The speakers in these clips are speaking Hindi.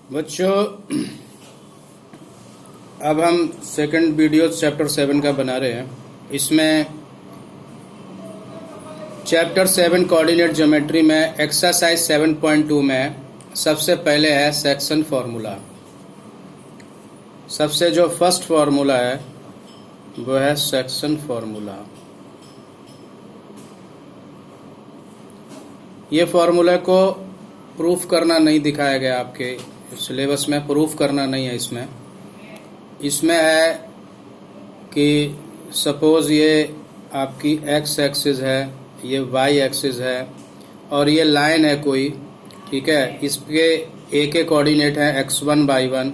बच्चों, अब हम सेकंड वीडियो चैप्टर 7 का बना रहे हैं। इसमें चैप्टर 7 कोऑर्डिनेट ज्योमेट्री में एक्सरसाइज 7.2 में सबसे पहले है सेक्शन फार्मूला। सबसे जो फर्स्ट फार्मूला है वो है सेक्शन फार्मूला। ये फार्मूला को प्रूफ करना नहीं दिखाया गया आपके सिलेबस में, प्रूफ करना नहीं है। इसमें है कि सपोज ये आपकी एक्स एक्सिस है, ये वाई एक्सिस है और ये लाइन है कोई, ठीक है। इसके ए के कोऑर्डिनेट है x1/1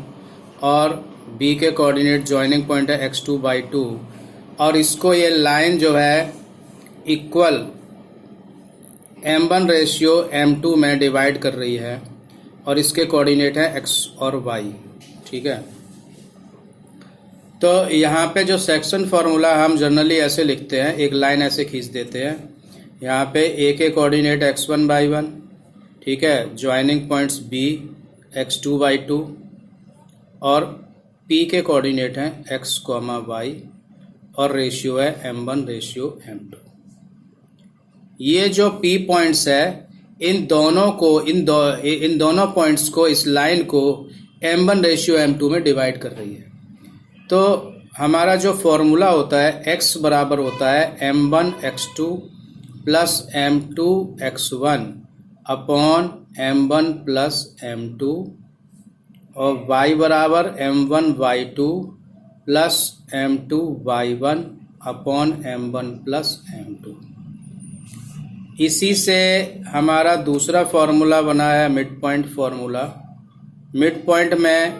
और बी के कोऑर्डिनेट जॉइनिंग पॉइंट है x2/2 और इसको ये लाइन जो है इक्वल m1 रेशियो m2 में डिवाइड कर रही है और इसके कोऑर्डिनेट है x और y, ठीक है। तो यहाँ पे जो सेक्शन फार्मूला हम जनरली ऐसे लिखते हैं, एक लाइन ऐसे खींच देते हैं। यहाँ पे a के कोऑर्डिनेट x1/1, ठीक है, जॉइनिंग पॉइंट्स b x2/2 और p के कोऑर्डिनेट हैं x, y और रेशियो है m1 रेशियो m2। ये जो P पॉइंट्स है, इन दोनों पॉइंट्स को, इस लाइन को m1 रेशियो m2 में डिवाइड कर रही है। तो हमारा जो फॉर्मूला होता है x बराबर होता है m1 x2 plus m2 x1 upon m1 plus m2 और y बराबर m1 y2 plus m2 y1 upon m1 plus m2। इसी से हमारा दूसरा फार्मूला बना है mid point formula. Mid point में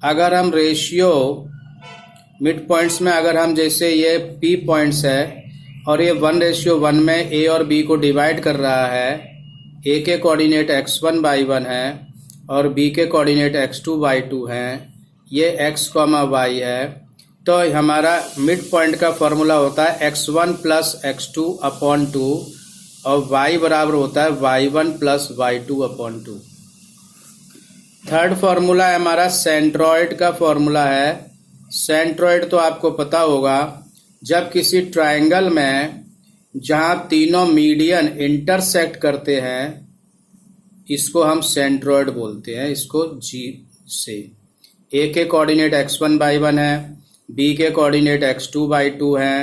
अगर हम रेशियो, मिड पॉइंट्स में अगर हम जैसे ये P पॉइंट्स है और ये 1:1 में A और B को डिवाइड कर रहा है, A के कोऑर्डिनेट x1/1 है और B के कोऑर्डिनेट x2/2 हैं, ये x, y है। तो हमारा मिड पॉइंट का फार्मूला होता है x1 प्लस x2 अपॉन 2 और y बराबर होता है y1 plus y2 upon 2। Third formula है हमारा सेंट्रॉइड का फार्मूला है। सेंट्रॉइड तो आपको पता होगा, जब किसी ट्रायंगल में जहां तीनों मीडियन इंटरसेक्ट करते हैं, इसको हम सेंट्रॉइड बोलते हैं, इसको G से। A के कोऑर्डिनेट x1/1 है, B के कोऑर्डिनेट x2/2 है,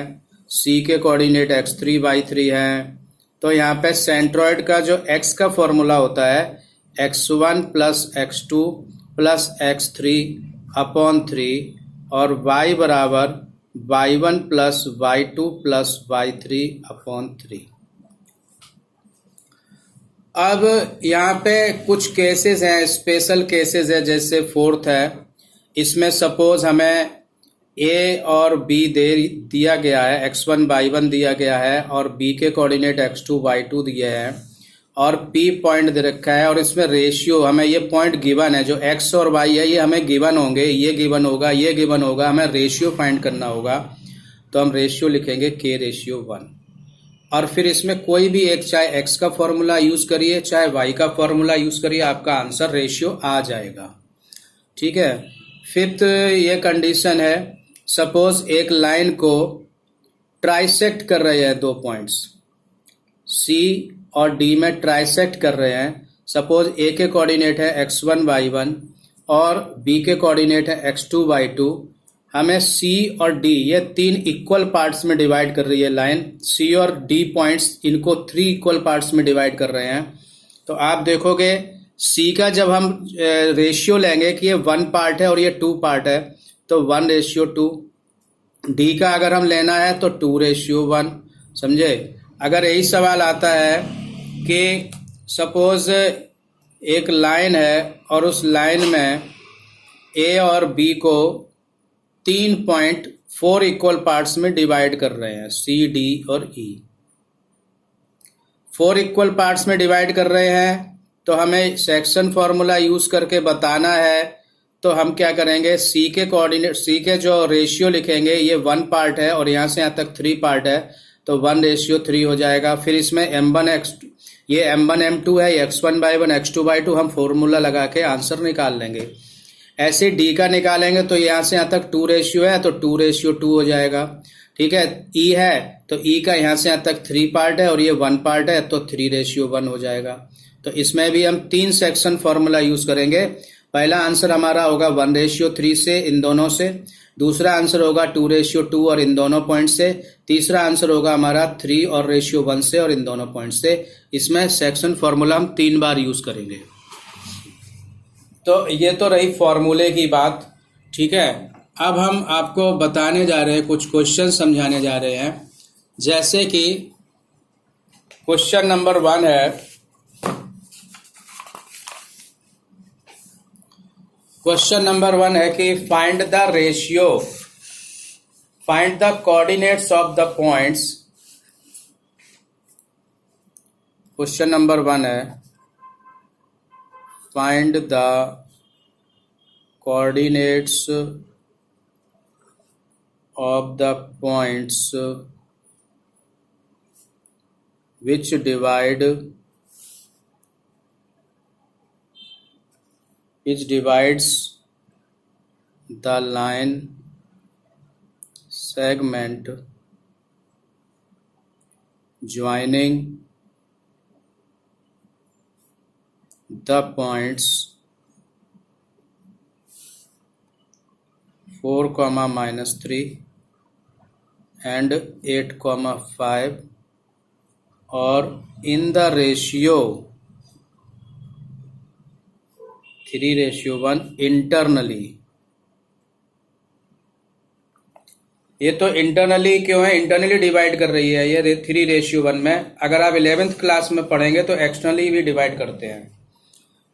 C के कोऑर्डिनेट x3/3 है। तो यहाँ पे सेंट्रॉइड का जो x का फॉर्मूला होता है x1 plus x2 plus x3 upon 3 और y बराबर y1 plus y2 plus y3 upon 3। अब यहाँ पे कुछ केसेस हैं, स्पेशल केसेस है। जैसे फोर्थ है, इसमें सपोज हमें A और B दिया गया है, x1/1 दिया गया है और B के कोऑर्डिनेट x2/2 दिए हैं और P पॉइंट दे रखा है और इसमें रेशियो हमें ये पॉइंट गिवन है, जो x और y है ये हमें गिवन होंगे, ये गिवन होगा, ये गिवन होगा, हमें रेशियो फाइंड करना होगा। तो हम रेशियो लिखेंगे k/1 और फिर इसमें कोई भी एक, चाहे x का फॉर्मूला यूज करिए चाहे y का फॉर्मूला यूज करिए, आपका आंसर रेशियो आ जाएगा, ठीक है। फिफ्थ ये कंडीशन है, सपोज एक लाइन को ट्राइसेक्ट कर रहे हैं, दो पॉइंट्स C और D में ट्राइसेक्ट कर रहे हैं। सपोज A के कोऑर्डिनेट है x1/1 और B के कोऑर्डिनेट है x2/2। हमें C और D ये तीन इक्वल पार्ट्स में डिवाइड कर रही है लाइन। C और D पॉइंट्स, इनको 3 इक्वल पार्ट्स में डिवाइड कर रहे हैं। तो आप देखोगे C का जब हम रेशियो लेंगे कि ये 1 पार्ट है और ये 2 पार्ट है, तो 1:2। D का अगर हम लेना है तो 2:1, समझे। अगर यही सवाल आता है कि सपोज एक लाइन है और उस लाइन में A और B को 3 पॉइंट 4 इक्वल पार्ट्स में डिवाइड कर रहे हैं, C, D और E 4 इक्वल पार्ट्स में डिवाइड कर रहे हैं, तो हमें सेक्शन फार्मूला यूज करके बताना है। तो हम क्या करेंगे, C के कोऑर्डिनेट, C के जो रेशियो लिखेंगे, ये 1 पार्ट है और यहाँ से यहाँ तक 3 पार्ट है, तो 1:3 हो जाएगा। फिर इसमें m1 x2, ये m1 m2 है, ये x1/1 x2/2, हम फॉर्मूला लगा के आंसर निकाल लेंगे। ऐसे d का निकालेंगे तो यहाँ से यहाँ तक 2 रेशियो है तो 2:2 हो जाएगा। ठीक है, e है तो e का यहाँ से यहाँ तक 3 पार्ट है और ये 1 पार्ट है तो 3:1 हो जाएगा। तो इसमें भी हम 3 सेक्शन फॉर्मूला यूज करेंगे। पहला आंसर हमारा होगा 1:3 से इन दोनों से, दूसरा आंसर होगा 2:2 और इन दोनों पॉइंट से, तीसरा आंसर होगा हमारा 3 और 1 से और इन दोनों पॉइंट से। इसमें सेक्शन फॉर्मूला हम 3 बार यूज करेंगे। तो ये तो रही फॉर्मूले की बात। ठीक है, अब हम आपको बताने जा रहे हैं, कुछ क्वेश्चन समझाने जा रहे हैं। जैसे कि क्वेश्चन नंबर 1 है, क्वेश्चन नंबर 1 है कि find the ratio, find the coordinates of the points. Question number 1 है, find the coordinates of the points which divides the line segment joining the points 4, -3 and 8, 5 और in the ratio 3:1 internally। ये तो इंटरनली क्यों है, इंटरनली डिवाइड कर रही है ये 3:1 में। अगर आप 11th क्लास में पढ़ेंगे तो एक्सटर्नली भी डिवाइड करते हैं।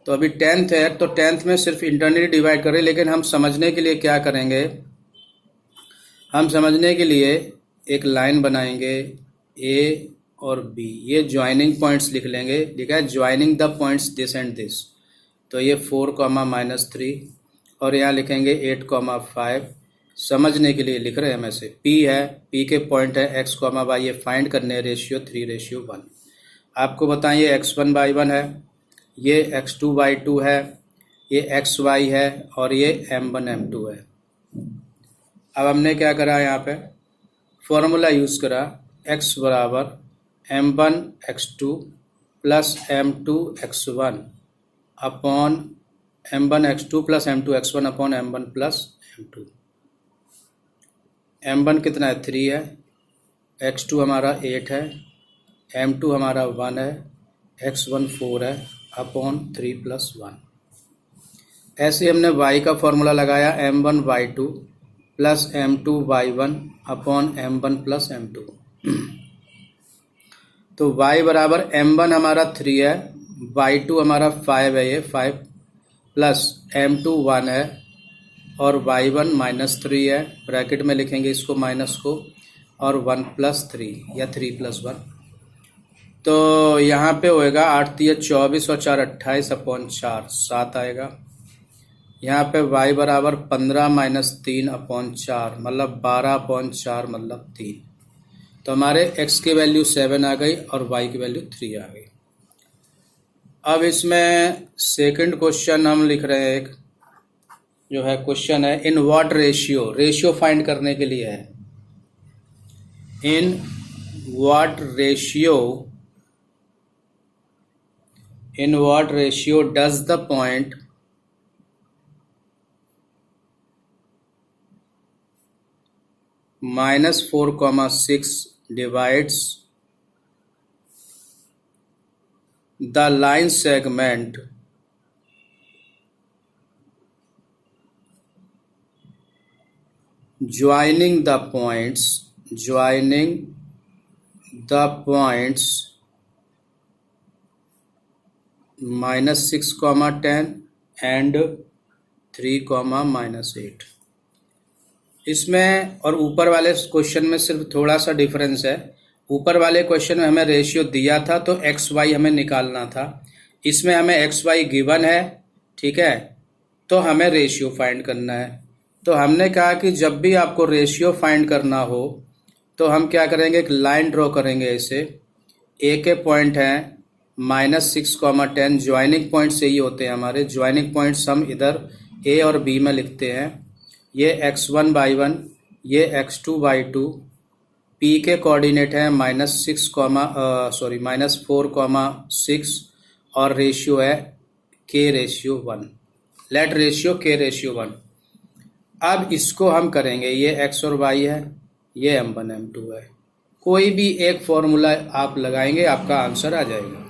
तो अभी 10th है तो 10th में सिर्फ इंटरनली डिवाइड कर रहे हैं। लेकिन हम समझने के लिए क्या करेंगे, हम समझने के लिए एक लाइन बनाएंगे A और B, ये ज्वाइनिंग पॉइंट्स लिख लेंगे। लिखा है joining the points this and this, तो ये 4, -3 और यहाँ लिखेंगे 8, 5। समझने के लिए लिख रहे हैं हम ऐसे। P है, P के पॉइंट है x, y, ये फाइंड करने हैं रेशियो 3:1। आपको बताएं ये x1/1 है, ये x2/2 है, ये xy है और ये m1 m2 है। अब हमने क्या करा, यहाँ पे फॉर्मूला यूज़ करा, x बराबर m1 x2 plus m2 x1 upon m1 x2 plus m2 x1 upon m1 plus m2। m1 कितना है, 3 है, x2 हमारा 8 है, m2 हमारा 1 है, x1 4 है अपॉन 3 + 1। ऐसे हमने y का फॉर्मूला लगाया m1 y2 plus m2 y1 upon m1 plus m2। तो y बराबर m1 हमारा 3 है, y2 हमारा 5 है, ये 5 प्लस m2 1 है और y1 -3 है, ब्रैकेट में लिखेंगे इसको माइनस को, और 1 + 3 या 3 + 1। तो यहाँ पे होएगा 8 × 24 और 4 28 अपॉन 4 7 आएगा। यहाँ पे y बराबर 15 - 3 अपॉन 4 मतलब 12 अपॉन 4 मतलब 3। तो हमारे x की वैल्यू 7 आ गई और y की वैल्यू 3 आ गई। अब इसमें सेकंड क्वेश्चन हम लिख रहे हैं, एक जो है क्वेश्चन है in what ratio, ratio find करने के लिए है। In what ratio does the point -4, 6 divides the line segment joining the points -6, 10 and 3, -8। इसमें और ऊपर वाले क्वेश्चन में सिर्फ थोड़ा सा डिफरेंस है। ऊपर वाले क्वेश्चन में हमें रेशियो दिया था तो एक्स वाई हमें निकालना था, इसमें हमें एक्स वाई गिवन है, ठीक है, तो हमें रेशियो फाइंड करना है। तो हमने कहा कि जब भी आपको रेशियो फाइंड करना हो तो हम क्या करेंगे, एक लाइन ड्रॉ करेंगे। ऐसे ए के पॉइंट हैं -6, 10 ज्वाइनिंग पॉइंट्स यही होते हैं हमारे। ज्वाइनिंग पॉइंट्स हम इधर ए और बी में लिखते हैं। ये x1/1, ये x2/2। पी के कोऑर्डिनेट हैं -4,6 और रेशियो है k/1। Let ratio k/1। अब इसको हम करेंगे, ये x और y है, ये m1 m2 है। कोई भी एक फॉर्मूला आप लगाएंगे, आपका आंसर आ जाएगा।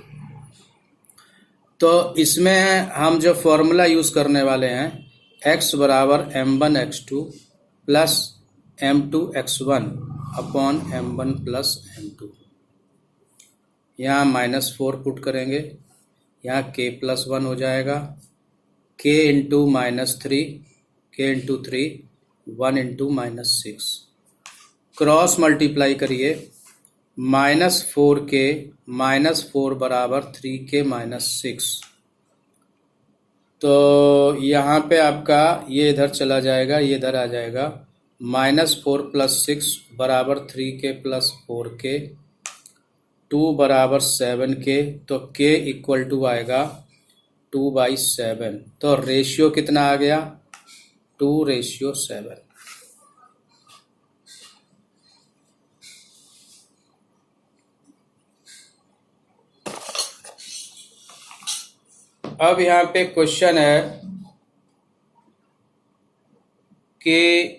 तो इसमें हम जो फॉर्मूला यूज करने वाले हैं, x बराबर m1 x2 plus m2 x1 upon m1 plus m2। यहाँ -4 पुट करेंगे, यहाँ k+1 हो जाएगा, k into -3, k into 3, 1 into -6। Cross multiply करिए, -4k -4 बराबर 3k -6। तो यहाँ पे आपका ये इधर चला जाएगा, ये इधर आ जाएगा। -4 + 6 बराबर 3k + 4k, 2 बराबर 7k। तो k इक्वल टू आएगा 2/7। तो रेशियो कितना आ गया? 2:7। अब यहाँ पे क्वेश्चन है कि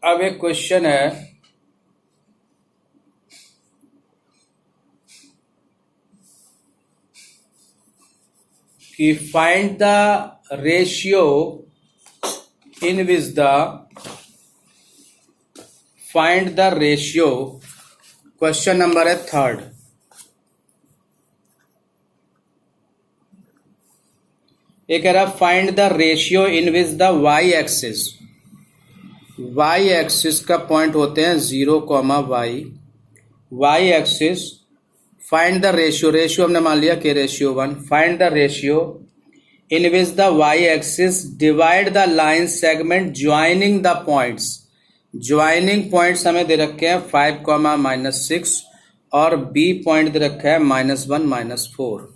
अब एक क्वेश्चन है कि find the ratio in which find the ratio. Question number है 3rd। ये कह रहा find the ratio in which the y axis का पॉइंट होते हैं 0, y axis. Find the ratio हमने मान लिया k/1। Find the ratio in which the y axis divide the line segment joining the points. Joining points हमें दे रखे हैं 5, -6 और B पॉइंट दे रखा है -1, -4।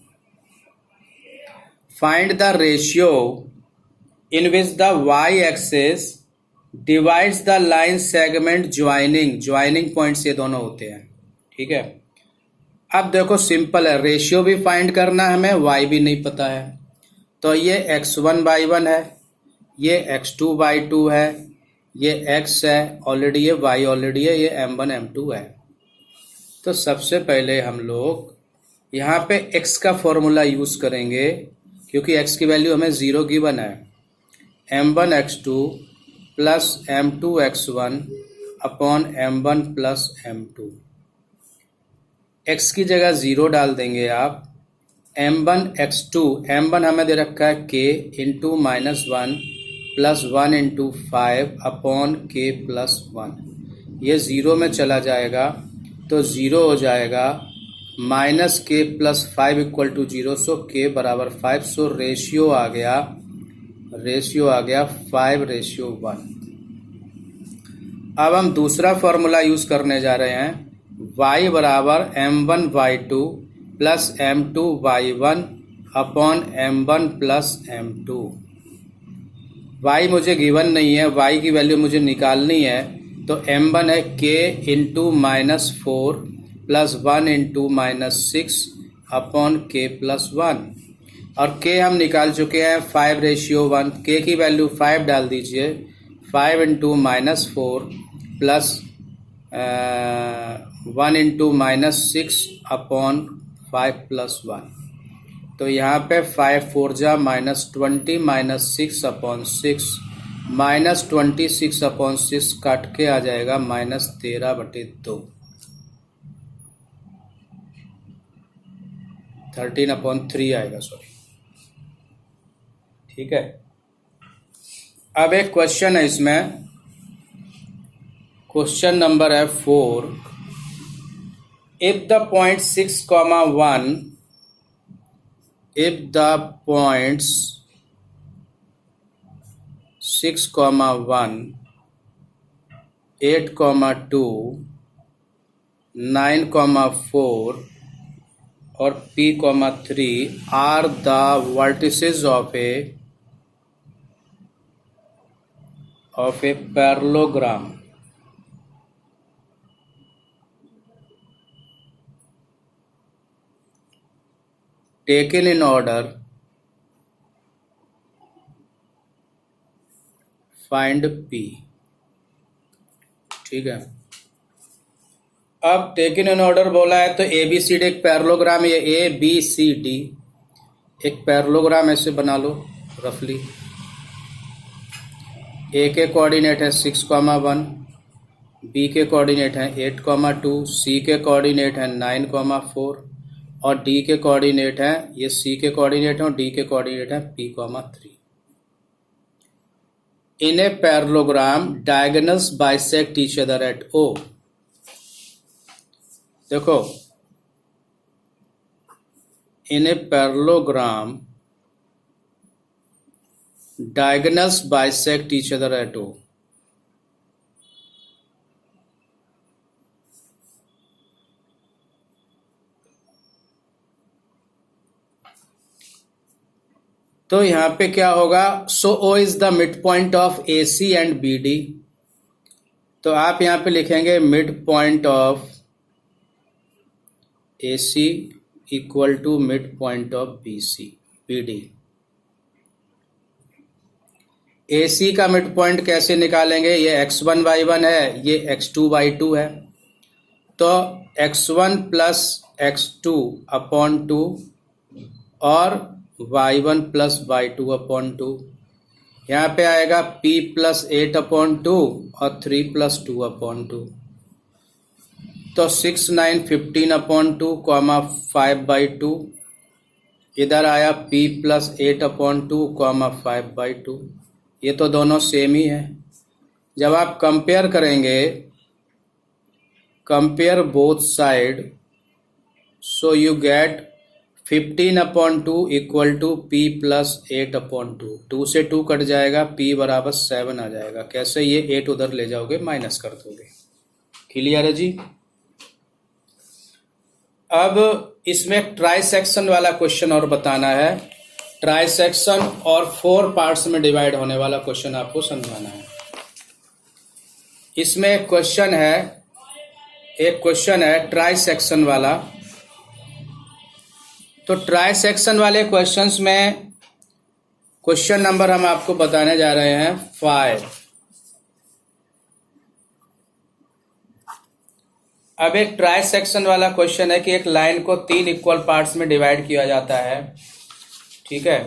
Find the ratio in which the y axis divides the line segment joining points ये दोनों होते हैं। ठीक है, अब देखो सिंपल है, रेशियो भी फाइंड करना है हमें, y भी नहीं पता है। तो ये x1/1 है, ये x2/2 है, ये x है ऑलरेडी, ये y ऑलरेडी है, ये m1 m2 है। तो सबसे पहले हम लोग यहाँ पे x का फॉर्मूला यूज करेंगे, क्योंकि x की वैल्यू हमें 0 गिवन है। m1 x2 plus m2 x1 upon m1 plus m2। x की जगह 0 डाल देंगे आप। m1 x2, m1 हमें दे रखा है k into -1 plus 1 into 5 upon k plus 1। ये 0 में चला जाएगा तो 0 हो जाएगा, -k + 5 = 0। सो k बराबर 5। सो रेशियो आ गया 5:1। अब हम दूसरा फॉर्मूला यूज करने जा रहे हैं, y बराबर m1/2 plus m2/1 upon m1 plus m2। y मुझे गिवन नहीं है, y की वैल्यू मुझे निकालनी है। तो m1 है k into -4 plus 1 into -6 upon k plus 1। और k हम निकाल चुके हैं 5:1। k की वैल्यू 5 डाल दीजिए। 5 into -4 plus 1 into -6 upon 5 plus 1। तो यहाँ पे 5 4 जा -20 -6 अपॉन 6 -26 अपॉन 6 काट के आ जाएगा -13/2। 13/3 आएगा, सॉरी। ठीक है, अब एक क्वेश्चन है इसमें, क्वेश्चन नंबर है 4। If the point 6,1 if the points 6,1 8,2, 9,4 और P,3 are the vertices of a parallelogram taken in order. Find P. ठीक है, अब टेकन इन ऑर्डर बोला है तो ए बी सी डी एक पैरेललोग्राम, ये ए बी सी डी एक पैरेललोग्राम ऐसे बना लो रफली। ए के कोऑर्डिनेट है 6,1, बी के कोऑर्डिनेट है 8,2, सी के कोऑर्डिनेट है 9,4 और डी के कोऑर्डिनेट है, ये सी के कोऑर्डिनेट है और डी के कोऑर्डिनेट है P,3। In a parallelogram diagonals bisect each other at O। देखो, in a parallelogram diagonals bisect each other at O। तो यहां पे क्या होगा, so O is the mid point of AC and BD। तो आप यहां पे लिखेंगे mid point of AC equal to mid point of BD। AC का मिड पॉइंट कैसे निकालेंगे, ये x1 y1 है, ये x2 y2 है, तो x1 प्लस x2 अपॉन 2 और y1 प्लस y2 अपॉन 2। यहाँ पे आएगा p प्लस 8 अपॉन 2 और 3 प्लस 2 अपॉन 2। तो 6, 9, 15 अपॉन 2 कॉमा 5/2। इधर आया p प्लस 8 अपॉन 2 कॉमा 5/2। ये तो दोनों सेम ही है। जब आप कंपेयर करेंगे, compare both side, so you get 15 upon 2 equal to P plus 8 upon 2। 2 से 2 कट जाएगा, P बराबर 7 आ जाएगा। कैसे, ये 8 उधर ले जाओगे, माइनस कर दोगे। क्लियर है जी। अब इसमें ट्राई सेक्शन वाला क्वेश्चन और बताना है। ट्राई सेक्शन और 4 पार्ट्स में डिवाइड होने वाला क्वेश्चन आपको समझाना है। इसमें एक क्वेश्चन है ट्राई सेक्शन वाला। तो ट्राई सेक्शन वाले क्वेश्चंस में क्वेश्चन नंबर हम आपको बताने जा रहे हैं 5। अब एक ट्राई सेक्शन वाला क्वेश्चन है कि एक लाइन को 3 इक्वल पार्ट्स में डिवाइड किया जाता है। ठीक है,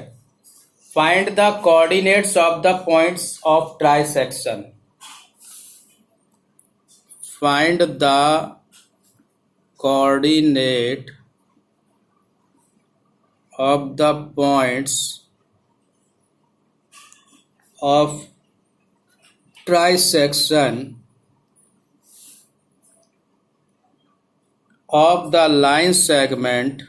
find the coordinates of the points of try section. Find the coordinate of the points of trisection of the line segment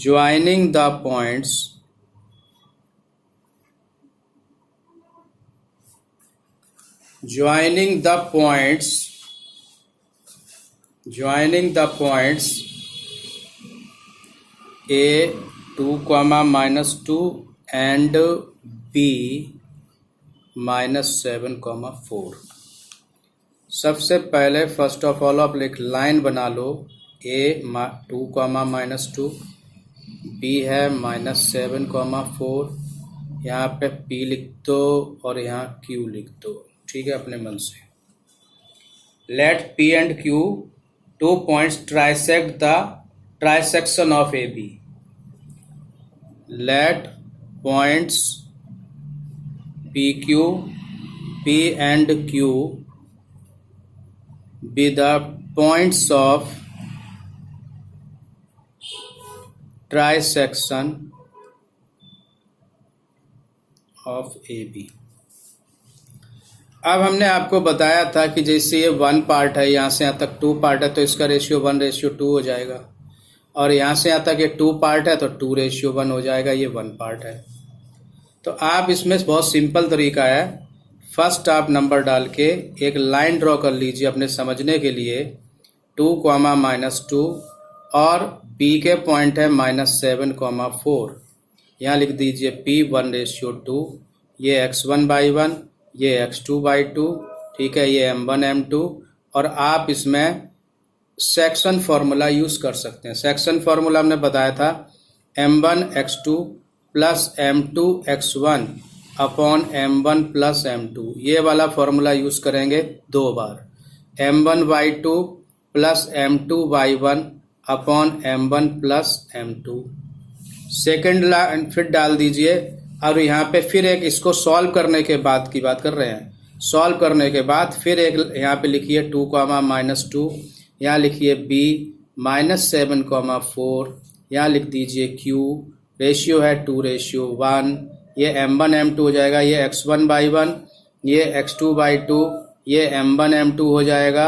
joining the points A 2, -2 and B -7, 4। सबसे पहले फर्स्ट ऑफ ऑल आप एक लाइन बना लो। A 2, -2, B है -7, 4। यहाँ पे P लिख दो और यहाँ Q लिख दो। ठीक है, अपने मन से। Let P and Q 2 points trisect the trisection of AB। Let points PQ, P and Q be the points of trisection of AB। अब हमने आपको बताया था कि जैसे ये 1 पार्ट है, यहाँ से यहाँ तक 2 पार्ट है, तो इसका रेशियो 1:2 हो जाएगा। और यहाँ से यहाँ तक ये 2 पार्ट है तो 2:1 हो जाएगा। ये 1 पार्ट है। तो आप इसमें बहुत सिंपल तरीका है, फर्स्ट आप नंबर डाल के एक लाइन ड्रॉ कर लीजिए अपने समझने के लिए, 2, और बी के पॉइंट है -7, यहाँ लिख दीजिए P1:2, ये x1/1, ये x2/2, ठीक है, ये m1 m2, और आप इसमें सेक्शन फॉर्मूला यूज कर सकते हैं। सेक्शन फॉर्मूला हमने बताया था m1 x2 plus m2 x1 upon m1 plus m2, ये वाला फॉर्मूला यूज करेंगे 2 बार, m1/2 plus m2/1 upon m1 plus m2। Second line फिर डाल दीजिए, और यहाँ पे फिर एक इसको सॉल्व करने के बाद की बात कर रहे हैं। सॉल्व करने के बाद फिर एक यहाँ पे लिखिए 2, यहाँ लिखिए b -7, यहाँ लिख दीजिए q, रेशियो है 2:1, ये m1 m2 हो जाएगा, ये x1/1, ये x2/2, ये m1 m2 हो जाएगा,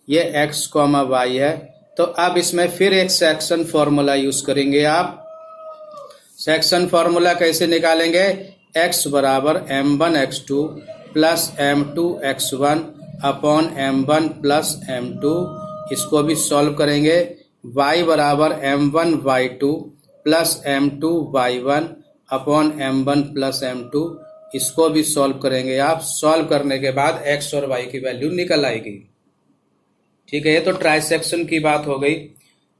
ये x, y है। तो अब इसमें फिर एक सेक्शन फॉर्मूला यूज करेंगे आप। सेक्शन फॉर्मूला कैसे निकालेंगे, x बराबर m1 x2 plus m2 x1 upon m1 plus m2, इसको भी सॉल्व करेंगे। y बराबर m1 y2 plus m2 y1 upon m1 plus m2, इसको भी सॉल्व करेंगे आप। सॉल्व करने के बाद x और y की वैल्यू निकल आएगी, ठीक है। ये तो ट्राइसेक्शन की बात हो गई।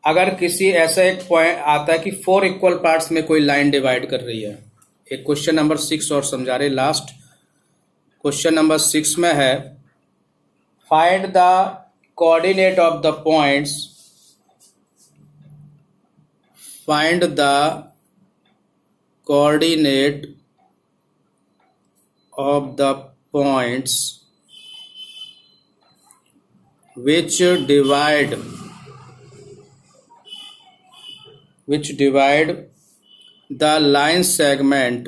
अगर किसी ऐसा एक पॉइंट आता है कि 4 इक्वल पार्ट्स में कोई लाइन डिवाइड कर रही है, एक क्वेश्चन नंबर 6 और समझा रहे, लास्ट क्वेश्चन नंबर 6 में है, find the coordinate of the points, find the coordinate of the points which divide the line segment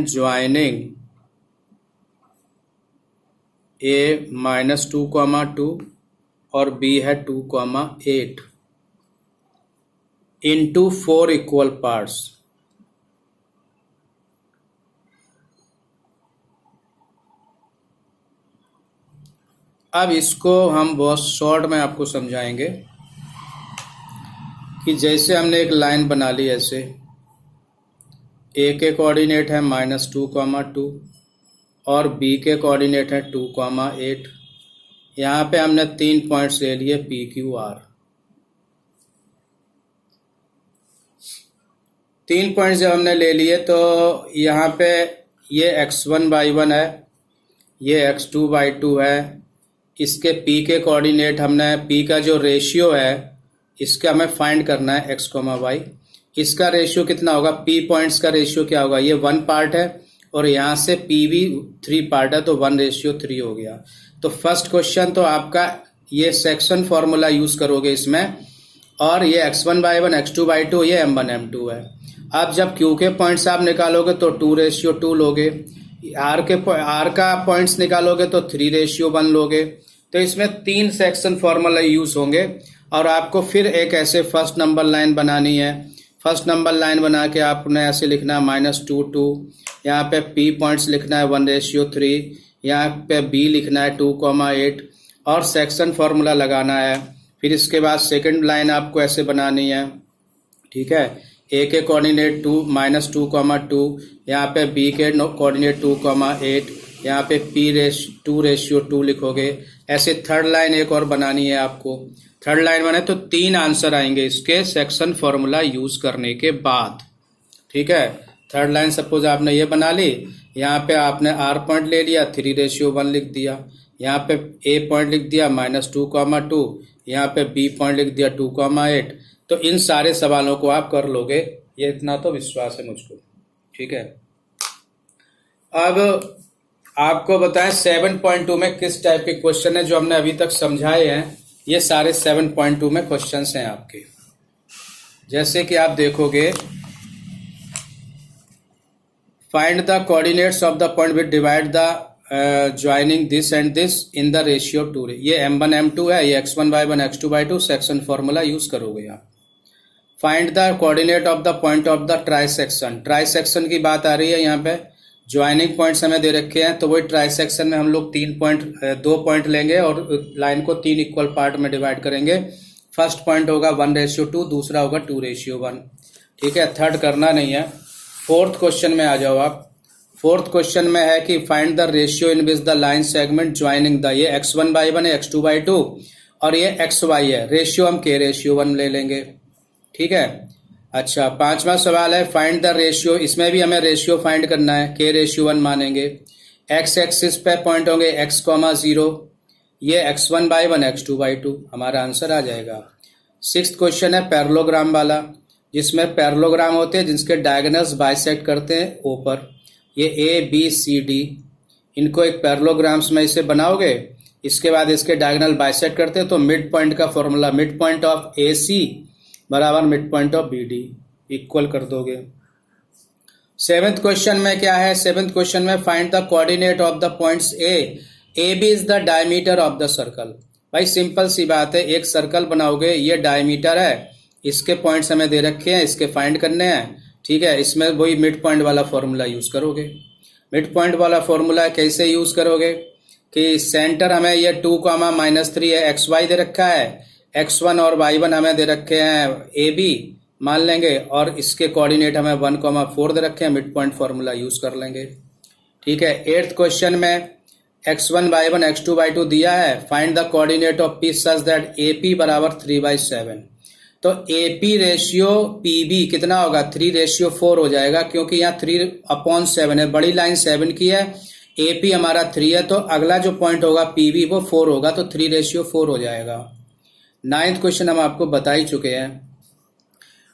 joining a -2, और b है 2, 8 into 4 equal parts। अब इसको हम बहुत शॉर्ट में आपको समझाएंगे कि जैसे हमने एक लाइन बना ली, ऐसे a के कोऑर्डिनेट है -2, और b के कोऑर्डिनेट है 2, 8। यहाँ पे हमने 3 पॉइंट्स ले लिए p, q, r। 3 पॉइंट्स जब हमने ले लिए तो यहाँ पे ये x1/1 है, ये x2/2 है, इसके p के कोऑर्डिनेट हमने, p का जो रेशियो है इसका हमें फाइंड करना है x, y। इसका रेशियो कितना होगा, p पॉइंट्स का रेशियो क्या होगा, ये 1 पार्ट है, और यहाँ से p भी 3 पार्ट है, तो 1:3 हो गया। तो फर्स्ट क्वेश्चन तो आपका ये सेक्शन फॉर्मूला यूज करोगे इसमें, और ये x1/1, x2/2, ये m1 m2 है। अब जब q के पॉइंट्स आप निकालोगे तो 2:2 लोगे, r का पॉइंट्स निकालोगे तो 3:1 लोगे। तो इसमें 3 सेक्शन फॉर्मूला यूज होंगे, और आपको फिर एक ऐसे फर्स्ट नंबर लाइन बनानी है। फर्स्ट नंबर लाइन बना के आपने ऐसे लिखना है -2, यहाँ पे p पॉइंट्स लिखना है 1:3, यहाँ पे b लिखना है 2, 8, और सेक्शन फॉर्मूला लगाना है। फिर इसके बाद सेकंड लाइन आपको ऐसे बनानी है, ठीक है। a के कोऑर्डिनेट -2, यहाँ पे b के कोऑर्डिनेट 2, 8, यहाँ पे p2:2 लिखोगे। ऐसे थर्ड लाइन एक और बनानी है आपको। थर्ड लाइन बने तो 3 आंसर आएंगे इसके सेक्शन फॉर्मूला यूज करने के बाद, ठीक है। थर्ड लाइन सपोज आपने ये बना ली, यहाँ पे आपने r पॉइंट ले लिया, 3:1 लिख दिया, यहाँ पे a पॉइंट लिख दिया -2, यहाँ पे b पॉइंट लिख दिया 2, 8। तो इन सारे सवालों को आप कर लोगे, ये इतना तो विश्वास है मुझको, ठीक है। अब आपको बताएं 7.2 में किस टाइप के क्वेश्चन है जो हमने अभी तक समझाए हैं। ये सारे 7.2 में क्वेश्चंस हैं आपके। जैसे कि आप देखोगे, find the coordinates of the point which divide the joining this and this in the ratio 2। ये m1 m2 है, ये x1/1 x2/2 section formula use करोगे आप। Find the coordinate of the point of the trisection. Trisection की बात आ रही है यहाँ पे, ज्वाइनिंग पॉइंट्स हमें दे रखे हैं, तो वही ट्राइसेक्शन में हम लोग 2 पॉइंट लेंगे और लाइन को 3 इक्वल पार्ट में डिवाइड करेंगे। फर्स्ट पॉइंट होगा 1:2, दूसरा होगा 2:1। ठीक है, थर्ड करना नहीं है। फोर्थ क्वेश्चन में आ जाओ आप। फोर्थ क्वेश्चन में है कि find the ratio in which the line segment joining the, ये x1/1 है, x2/2 और ये xy है। रेशियो हम k:1 ले लेंगे। ठीक है। अच्छा, पांचवा सवाल है फाइंड द रेशियो, इसमें भी हमें रेशियो फाइंड करना है, k:1 मानेंगे। x एक्सिस पे पॉइंट होंगे x, 0, ये x1/1 x2/2, हमारा आंसर आ जाएगा। सिक्स्थ क्वेश्चन है पैरेललोग्राम वाला, जिसमें पैरेललोग्राम होते हैं जिसके डायगोनल्स बाइसेक्ट करते हैं O पर। ये ABCD, इनको एक पैरेललोग्राम्स में इसे बनाओगे, इसके बाद इसके डायगोनल बाइसेक्ट करते हैं, तो मिड पॉइंट का formula, mid point of AC बराबर mid point of BD equal कर दोगे। सेवेंथ क्वेश्चन में क्या है? सेवेंथ क्वेश्चन में find the coordinate of the points AB is the diameter of the circle. भाई सिंपल सी बात है, एक सर्कल बनाओगे, ये डायमीटर है, इसके पॉइंट्स हमें दे रखे हैं, इसके फाइंड करने हैं। ठीक है, इसमें वही मिड पॉइंट वाला फॉर्मूला यूज करोगे। मिड पॉइंट वाला फॉर्मूला कैसे यूज करोगे कि सेंटर हमें ये 2, -3 है, XY दे रखा है, x1 और y1 हमें दे रखे हैं AB मान लेंगे, और इसके कोऑर्डिनेट हमें 1, 4 दे रखे हैं, मिड पॉइंट फॉर्मूला यूज कर लेंगे। ठीक है। एट्थ क्वेश्चन में x1/1 x2/2 दिया है, find the coordinate of P such that AP बराबर 3/7। तो AP रेशियो PB कितना होगा? 3:4 हो जाएगा, क्योंकि यहाँ 3/7 है, बड़ी लाइन 7 की है, AP हमारा 3 है, तो अगला जो पॉइंट होगा PB वो 4 होगा, तो 3:4 हो जाएगा। नाइन्थ क्वेश्चन हम आपको बता ही चुके हैं।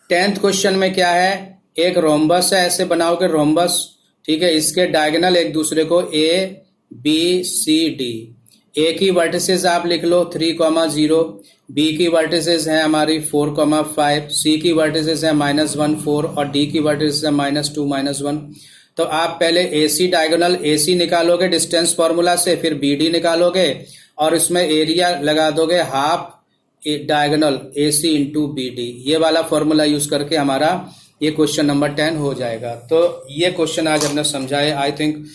10th क्वेश्चन में क्या है? एक रोम्बस है, ऐसे बनाओगे रोम्बस। ठीक है, इसके डायगोनल एक दूसरे को ABCD, A की वर्टिसेस आप लिख लो 3, 0, B की वर्टिसेस है हमारी 4, 5, C की वर्टिसेस है -1, 4 और D की वर्टिसेस है -2, -1। तो आप पहले AC डायगोनल AC निकालोगे डिस्टेंस फॉर्मूला से, फिर BD निकालोगे और इसमें एरिया लगा दोगे half diagonal AC into BD, ये वाला फॉर्मूला यूज करके हमारा ये क्वेश्चन नंबर 10 हो जाएगा। तो ये क्वेश्चन आज हमने समझाए। आई थिंक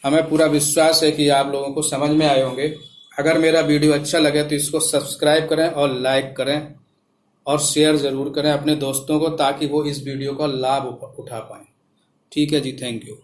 हमें पूरा विश्वास है कि आप लोगों को समझ में आए होंगे। अगर मेरा वीडियो अच्छा लगे तो इसको सब्सक्राइब करें और लाइक करें और शेयर ज़रूर करें अपने दोस्तों को, ताकि वो इस वीडियो का लाभ उठा पाएं। ठीक है जी, थैंक यू।